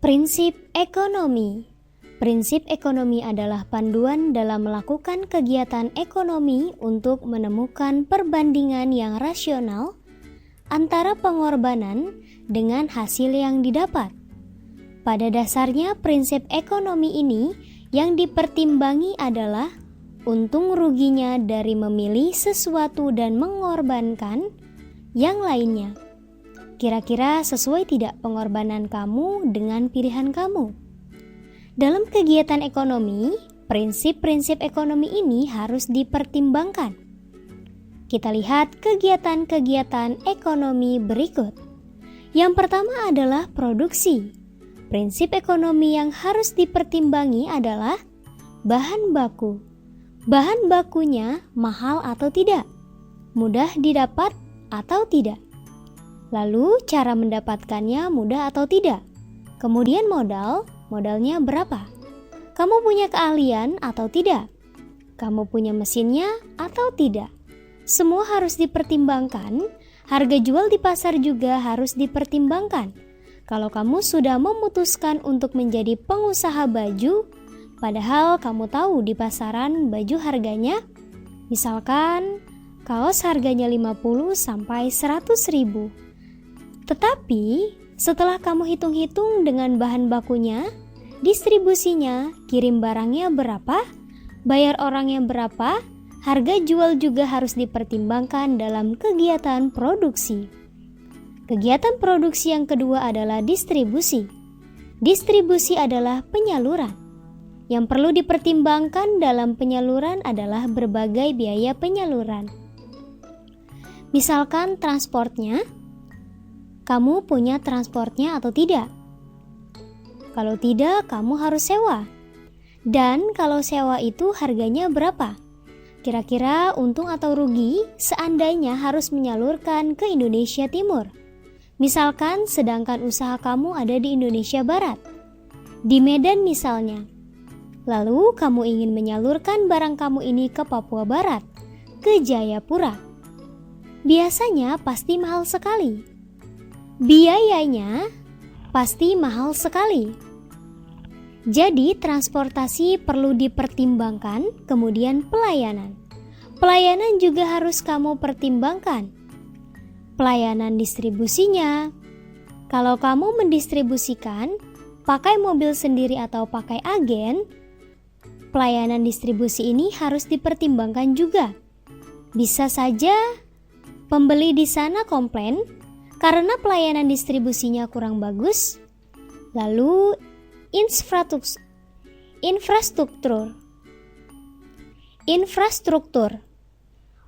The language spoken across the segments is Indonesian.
Prinsip ekonomi. Prinsip ekonomi adalah panduan dalam melakukan kegiatan ekonomi untuk menemukan perbandingan yang rasional antara pengorbanan dengan hasil yang didapat. Pada dasarnya, prinsip ekonomi ini yang dipertimbangi adalah untung ruginya dari memilih sesuatu dan mengorbankan yang lainnya. Kira-kira sesuai tidak pengorbanan kamu dengan pilihan kamu? Dalam kegiatan ekonomi, prinsip-prinsip ekonomi ini harus dipertimbangkan. Kita lihat kegiatan-kegiatan ekonomi berikut. Yang pertama adalah produksi. Prinsip ekonomi yang harus dipertimbangi adalah bahan baku. Bahan bakunya mahal atau tidak? Mudah didapat atau tidak? Lalu cara mendapatkannya mudah atau tidak? Kemudian modalnya berapa? Kamu punya keahlian atau tidak? Kamu punya mesinnya atau tidak? Semua harus dipertimbangkan. Harga jual di pasar juga harus dipertimbangkan. Kalau kamu sudah memutuskan untuk menjadi pengusaha baju, padahal kamu tahu di pasaran baju harganya, misalkan kaos harganya 50 sampai 100 ribu. Tetapi setelah kamu hitung-hitung dengan bahan bakunya, distribusinya, kirim barangnya berapa, bayar orangnya berapa, harga jual juga harus dipertimbangkan dalam kegiatan produksi. Kegiatan produksi yang kedua adalah distribusi. Distribusi adalah penyaluran. Yang perlu dipertimbangkan dalam penyaluran adalah berbagai biaya penyaluran. Misalkan transportnya, kamu punya transportnya atau tidak? Kalau tidak, kamu harus sewa. Dan kalau sewa itu harganya berapa? Kira-kira untung atau rugi seandainya harus menyalurkan ke Indonesia Timur. Misalkan sedangkan usaha kamu ada di Indonesia Barat, di Medan misalnya. Lalu kamu ingin menyalurkan barang kamu ini ke Papua Barat, ke Jayapura. Biasanya pasti mahal sekali. Biayanya pasti mahal sekali. Jadi transportasi perlu dipertimbangkan, kemudian pelayanan. Pelayanan juga harus kamu pertimbangkan. Pelayanan distribusinya. Kalau kamu mendistribusikan, pakai mobil sendiri atau pakai agen, pelayanan distribusi ini harus dipertimbangkan juga. Bisa saja pembeli di sana komplain karena pelayanan distribusinya kurang bagus. Lalu infrastruktur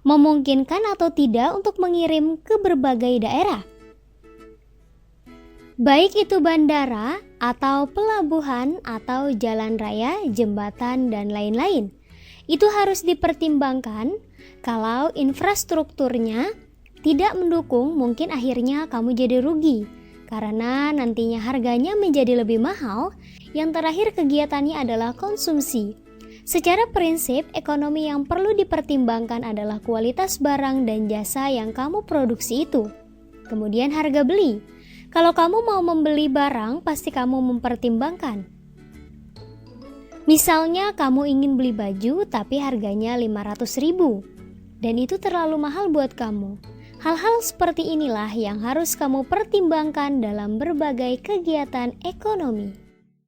memungkinkan atau tidak untuk mengirim ke berbagai daerah, baik itu bandara atau pelabuhan atau jalan raya, jembatan dan lain-lain. Itu harus dipertimbangkan. Kalau infrastrukturnya tidak mendukung, mungkin akhirnya kamu jadi rugi karena nantinya harganya menjadi lebih mahal. Yang terakhir, kegiatannya adalah konsumsi. Secara prinsip, ekonomi yang perlu dipertimbangkan adalah kualitas barang dan jasa yang kamu produksi itu. Kemudian harga beli. Kalau kamu mau membeli barang, pasti kamu mempertimbangkan. Misalnya kamu ingin beli baju tapi harganya 500 ribu dan itu terlalu mahal buat kamu. Hal-hal seperti inilah yang harus kamu pertimbangkan dalam berbagai kegiatan ekonomi.